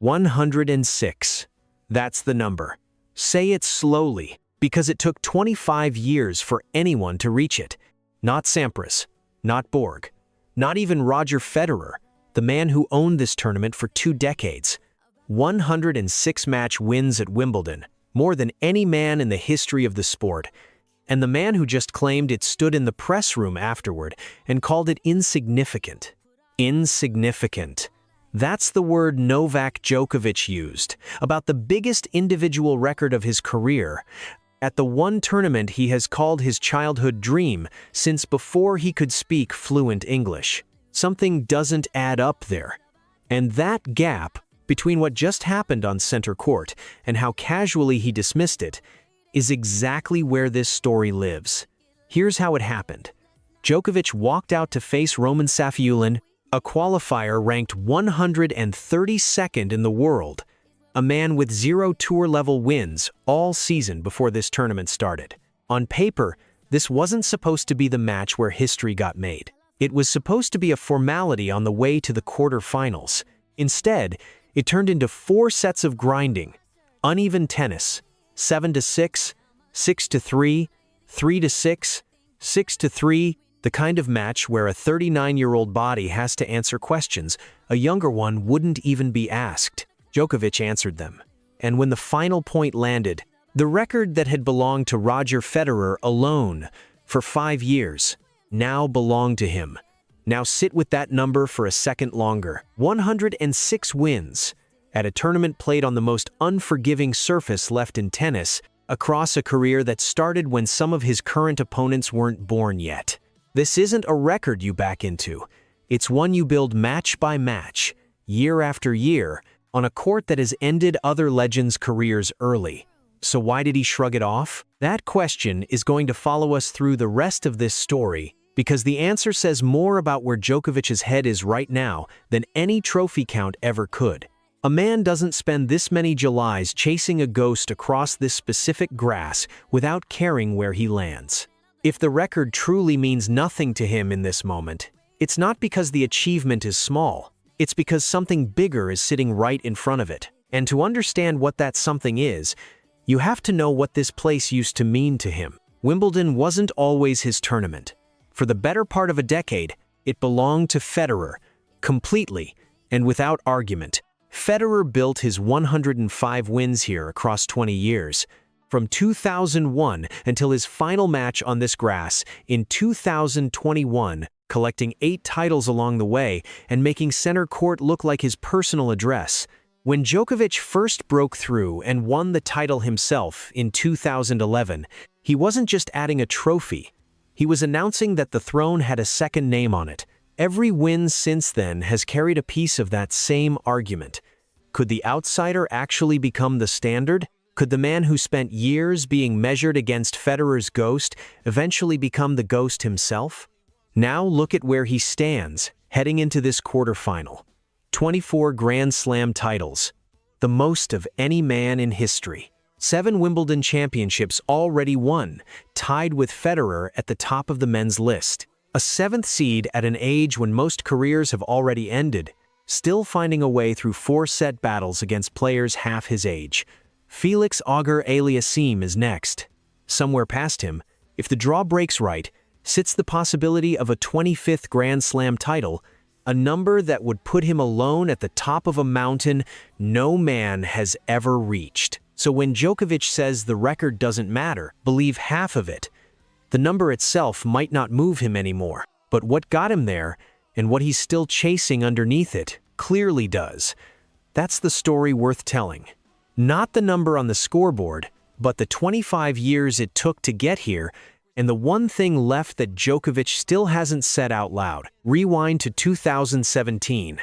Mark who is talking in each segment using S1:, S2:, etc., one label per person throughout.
S1: 106. That's the number. Say it slowly, because it took 25 years for anyone to reach it. Not Sampras, not Borg, not even Roger Federer, the man who owned this tournament for 2 decades. 106 match wins at Wimbledon, more than any man in the history of the sport. And the man who just claimed it stood in the press room afterward and called it insignificant. Insignificant. That's the word Novak Djokovic used about the biggest individual record of his career, at the one tournament he has called his childhood dream since before he could speak fluent English. Something doesn't add up there. And that gap between what just happened on center court and how casually he dismissed it is exactly where this story lives. Here's how it happened. Djokovic walked out to face Roman Safiullin, a qualifier ranked 132nd in the world, a man with 0 tour-level wins all season before this tournament started. On paper, this wasn't supposed to be the match where history got made. It was supposed to be a formality on the way to the quarterfinals. Instead, it turned into 4 sets of grinding, uneven tennis, 7-6, 6-3, 3-6, 6-3, the kind of match where a 39-year-old body has to answer questions a younger one wouldn't even be asked. Djokovic answered them. And when the final point landed, the record that had belonged to Roger Federer alone for 5 years now belonged to him. Now sit with that number for a second longer. 106 wins at a tournament played on the most unforgiving surface left in tennis, across a career that started when some of his current opponents weren't born yet. This isn't a record you back into. It's one you build match by match, year after year, on a court that has ended other legends' careers early. So why did he shrug it off? That question is going to follow us through the rest of this story, because the answer says more about where Djokovic's head is right now than any trophy count ever could. A man doesn't spend this many Julys chasing a ghost across this specific grass without caring where he lands. If the record truly means nothing to him in this moment, it's not because the achievement is small. It's because something bigger is sitting right in front of it. And to understand what that something is, you have to know what this place used to mean to him. Wimbledon wasn't always his tournament. For the better part of a decade, it belonged to Federer, completely and without argument. Federer built his 105 wins here across 20 years, from 2001 until his final match on this grass in 2021, collecting 8 titles along the way and making center court look like his personal address. When Djokovic first broke through and won the title himself in 2011, he wasn't just adding a trophy. He was announcing that the throne had a second name on it. Every win since then has carried a piece of that same argument. Could the outsider actually become the standard? Could the man who spent years being measured against Federer's ghost eventually become the ghost himself? Now look at where he stands, heading into this quarterfinal. 24 Grand Slam titles, the most of any man in history. 7 Wimbledon championships already won, tied with Federer at the top of the men's list. A 7th seed at an age when most careers have already ended, still finding a way through 4-set battles against players half his age. Felix Auger-Aliassime is next. Somewhere past him, if the draw breaks right, sits the possibility of a 25th Grand Slam title, a number that would put him alone at the top of a mountain no man has ever reached. So when Djokovic says the record doesn't matter, believe half of it. The number itself might not move him anymore, but what got him there, and what he's still chasing underneath it, clearly does. That's the story worth telling. Not the number on the scoreboard, but the 25 years it took to get here, and the one thing left that Djokovic still hasn't said out loud. Rewind to 2017,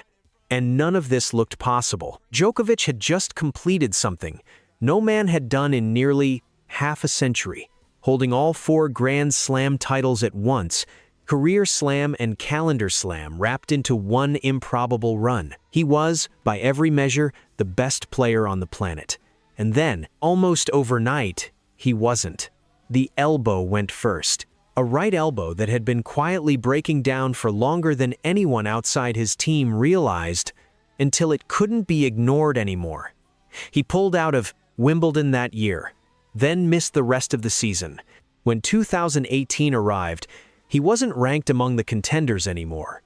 S1: and none of this looked possible. Djokovic had just completed something no man had done in nearly half a century, holding all 4 Grand Slam titles at once, career slam and calendar slam wrapped into one improbable run. He was, by every measure, the best player on the planet. And then, almost overnight, he wasn't. The elbow went first. A right elbow that had been quietly breaking down for longer than anyone outside his team realized. until it couldn't be ignored anymore. He pulled out of Wimbledon that year, then missed the rest of the season. When 2018 arrived, he wasn't ranked among the contenders anymore.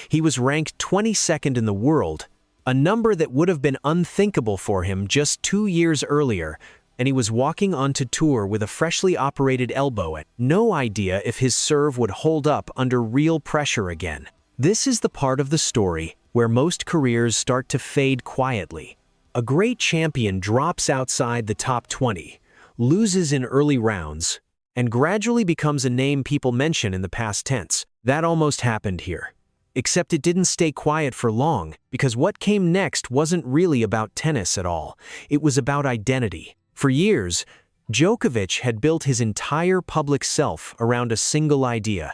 S1: He was ranked 22nd in the world, a number that would have been unthinkable for him just 2 years earlier, and he was walking onto tour with a freshly operated elbow, no idea if his serve would hold up under real pressure again. This is the part of the story where most careers start to fade quietly. A great champion drops outside the top 20, loses in early rounds, and gradually becomes a name people mention in the past tense. That almost happened here. Except it didn't stay quiet for long, because what came next wasn't really about tennis at all. It was about identity. For years, Djokovic had built his entire public self around a single idea,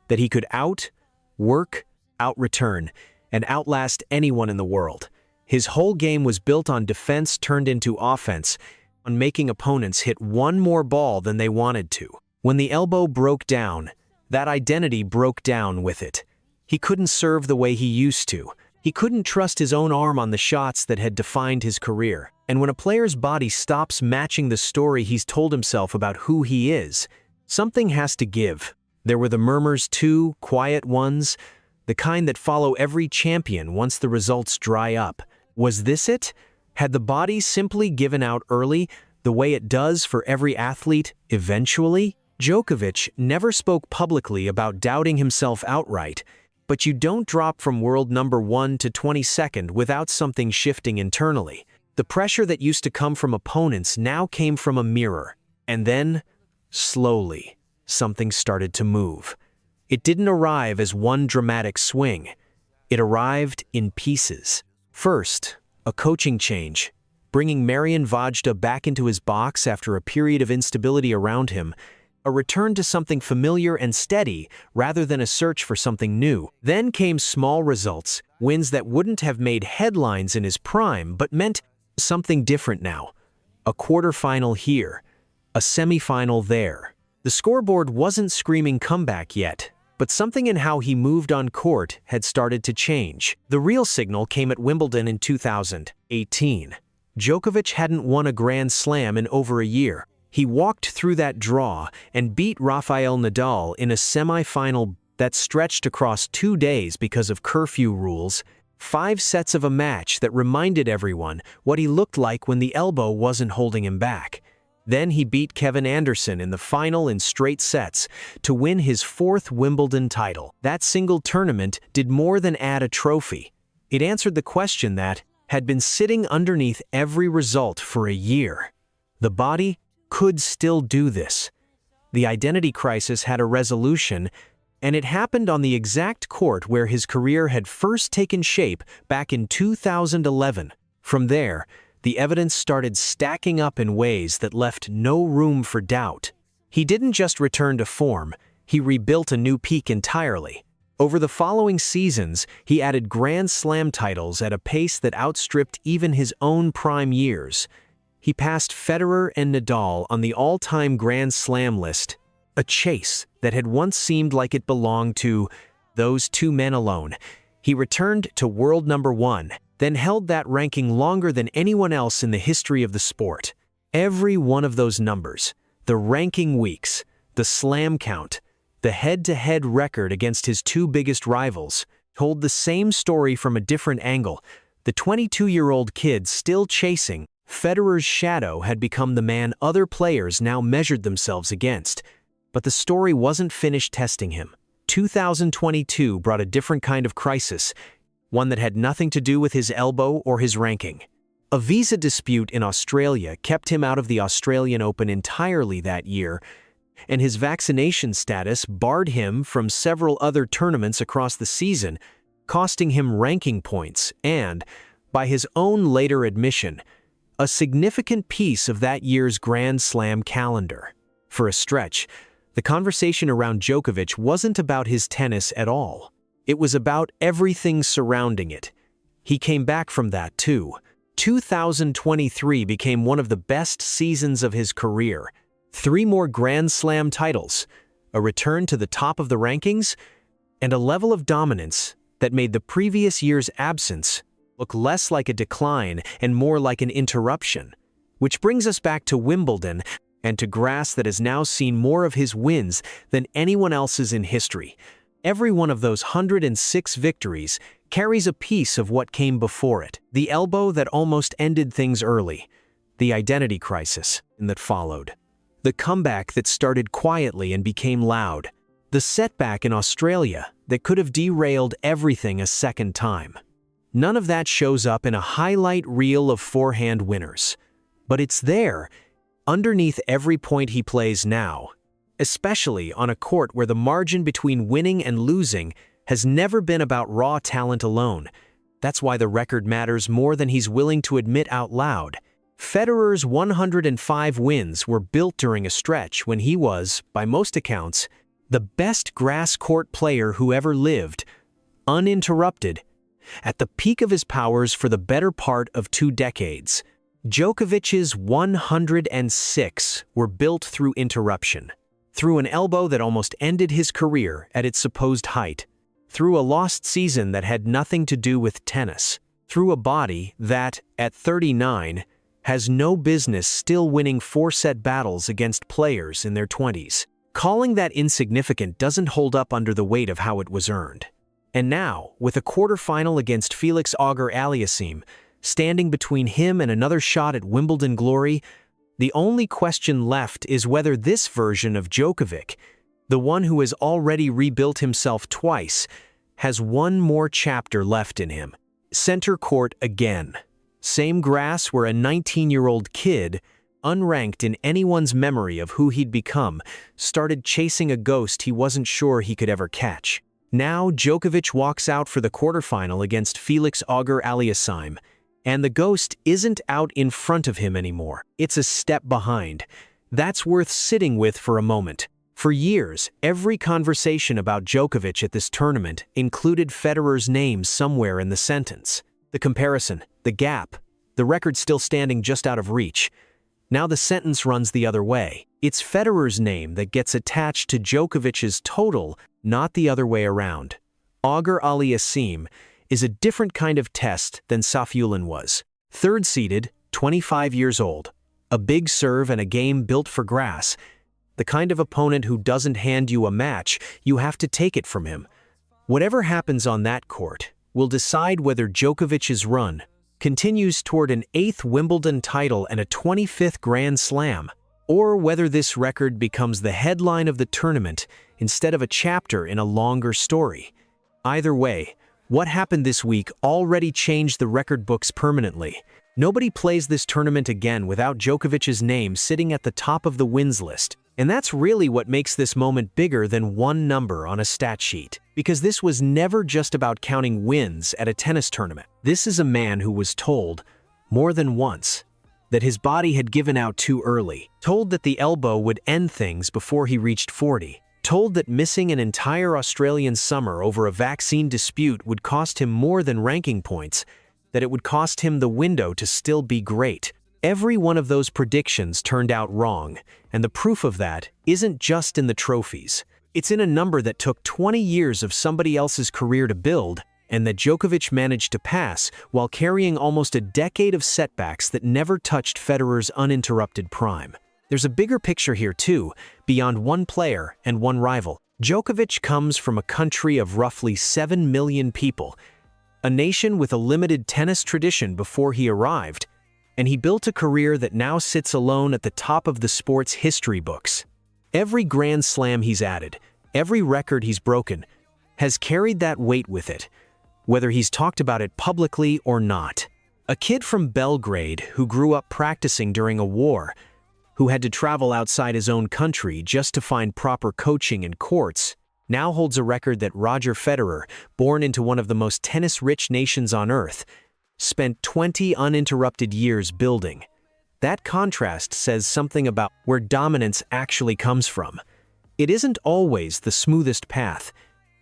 S1: that he could outwork, outreturn, and outlast anyone in the world. His whole game was built on defense turned into offense, on making opponents hit one more ball than they wanted to. When the elbow broke down, that identity broke down with it. He couldn't serve the way he used to. He couldn't trust his own arm on the shots that had defined his career. And when a player's body stops matching the story he's told himself about who he is, something has to give. There were the murmurs too, quiet ones, the kind that follow every champion once the results dry up. Was this it? Had the body simply given out early, the way it does for every athlete, eventually? Djokovic never spoke publicly about doubting himself outright, but you don't drop from world number 1 to 22nd without something shifting internally. The pressure that used to come from opponents now came from a mirror. And then, slowly, something started to move. It didn't arrive as one dramatic swing. It arrived in pieces. First, a coaching change, bringing Marian Vajda back into his box after a period of instability around him, a return to something familiar and steady rather than a search for something new. Then came small results, wins that wouldn't have made headlines in his prime but meant something different now. A quarterfinal here, a semifinal there. The scoreboard wasn't screaming comeback yet, but something in how he moved on court had started to change. The real signal came at Wimbledon in 2018. Djokovic hadn't won a Grand Slam in over a year. He walked through that draw and beat Rafael Nadal in a semifinal that stretched across 2 days because of curfew rules, 5 sets of a match that reminded everyone what he looked like when the elbow wasn't holding him back. Then he beat Kevin Anderson in the final in straight sets to win his 4th Wimbledon title. That single tournament did more than add a trophy. It answered the question that had been sitting underneath every result for a year. The body could still do this. The identity crisis had a resolution, and it happened on the exact court where his career had first taken shape back in 2011. From there, the evidence started stacking up in ways that left no room for doubt. He didn't just return to form, he rebuilt a new peak entirely. Over the following seasons, he added Grand Slam titles at a pace that outstripped even his own prime years. He passed Federer and Nadal on the all-time Grand Slam list, a chase that had once seemed like it belonged to those 2 men alone. He returned to world number 1, then held that ranking longer than anyone else in the history of the sport. Every one of those numbers, the ranking weeks, the slam count, the head-to-head record against his 2 biggest rivals, told the same story from a different angle. The 22-year-old kid still chasing Federer's shadow had become the man other players now measured themselves against. But the story wasn't finished testing him. 2022 brought a different kind of crisis, one that had nothing to do with his elbow or his ranking. A visa dispute in Australia kept him out of the Australian Open entirely that year, and his vaccination status barred him from several other tournaments across the season, costing him ranking points and, by his own later admission, a significant piece of that year's Grand Slam calendar. For a stretch, the conversation around Djokovic wasn't about his tennis at all. It was about everything surrounding it. He came back from that too. 2023 became one of the best seasons of his career. 3 more Grand Slam titles, a return to the top of the rankings, and a level of dominance that made the previous year's absence look less like a decline and more like an interruption. Which brings us back to Wimbledon and to grass that has now seen more of his wins than anyone else's in history. Every one of those 106 victories carries a piece of what came before it. The elbow that almost ended things early, the identity crisis that followed, the comeback that started quietly and became loud, the setback in Australia that could have derailed everything a second time. None of that shows up in a highlight reel of forehand winners. But it's there, underneath every point he plays now, especially on a court where the margin between winning and losing has never been about raw talent alone. That's why the record matters more than he's willing to admit out loud. Federer's 105 wins were built during a stretch when he was, by most accounts, the best grass court player who ever lived, uninterrupted, at the peak of his powers for the better part of 2 decades. Djokovic's 106 were built through interruption, through an elbow that almost ended his career at its supposed height, through a lost season that had nothing to do with tennis, through a body that, at 39, has no business still winning 4-set battles against players in their 20s. Calling that insignificant doesn't hold up under the weight of how it was earned. And now, with a quarterfinal against Felix Auger-Aliassime standing between him and another shot at Wimbledon glory, the only question left is whether this version of Djokovic, the one who has already rebuilt himself twice, has one more chapter left in him. Center court again. Same grass where a 19-year-old kid, unranked in anyone's memory of who he'd become, started chasing a ghost he wasn't sure he could ever catch. Now Djokovic walks out for the quarterfinal against Felix Auger-Aliassime, and the ghost isn't out in front of him anymore. It's a step behind. That's worth sitting with for a moment. For years, every conversation about Djokovic at this tournament included Federer's name somewhere in the sentence. The comparison, the gap, the record still standing just out of reach. Now the sentence runs the other way. It's Federer's name that gets attached to Djokovic's total, not the other way around. Auger-Aliassime is a different kind of test than Safiullin was. Third-seeded, 25 years old. A big serve and a game built for grass. The kind of opponent who doesn't hand you a match, you have to take it from him. Whatever happens on that court will decide whether Djokovic's run continues toward an 8th Wimbledon title and a 25th Grand Slam, or whether this record becomes the headline of the tournament instead of a chapter in a longer story. Either way, what happened this week already changed the record books permanently. Nobody plays this tournament again without Djokovic's name sitting at the top of the wins list. And that's really what makes this moment bigger than one number on a stat sheet. Because this was never just about counting wins at a tennis tournament. This is a man who was told, more than once, that his body had given out too early. Told that the elbow would end things before he reached 40. Told that missing an entire Australian summer over a vaccine dispute would cost him more than ranking points, that it would cost him the window to still be great. Every one of those predictions turned out wrong, and the proof of that isn't just in the trophies. It's in a number that took 20 years of somebody else's career to build, and that Djokovic managed to pass while carrying almost a decade of setbacks that never touched Federer's uninterrupted prime. There's a bigger picture here too, beyond one player and one rival. Djokovic comes from a country of roughly 7 million people, a nation with a limited tennis tradition before he arrived, and he built a career that now sits alone at the top of the sport's history books. Every Grand Slam he's added, every record he's broken, has carried that weight with it, whether he's talked about it publicly or not. A kid from Belgrade who grew up practicing during a war, who had to travel outside his own country just to find proper coaching and courts, now holds a record that Roger Federer, born into one of the most tennis-rich nations on earth, spent 20 uninterrupted years building. That contrast says something about where dominance actually comes from. It isn't always the smoothest path.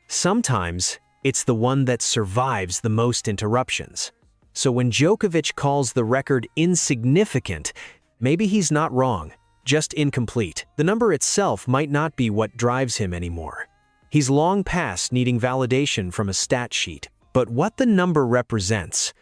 S1: Sometimes it's the one that survives the most interruptions. So when Djokovic calls the record insignificant, maybe he's not wrong, just incomplete. The number itself might not be what drives him anymore. He's long past needing validation from a stat sheet. But what the number represents,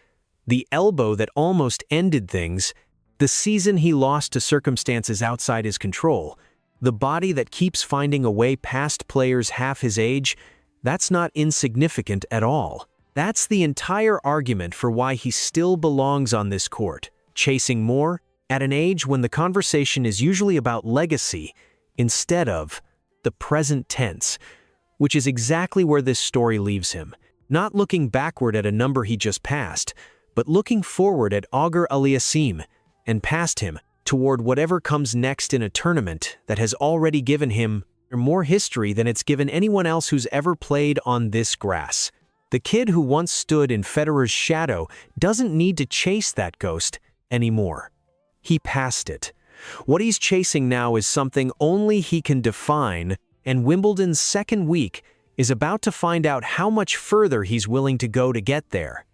S1: the elbow that almost ended things, the season he lost to circumstances outside his control, the body that keeps finding a way past players half his age, that's not insignificant at all. That's the entire argument for why he still belongs on this court, chasing more, at an age when the conversation is usually about legacy instead of the present tense, which is exactly where this story leaves him. Not looking backward at a number he just passed, but looking forward at Auger Aliassime and past him toward whatever comes next in a tournament that has already given him more history than it's given anyone else who's ever played on this grass. The kid who once stood in Federer's shadow doesn't need to chase that ghost anymore. He passed it. What he's chasing now is something only he can define, and Wimbledon's second week is about to find out how much further he's willing to go to get there.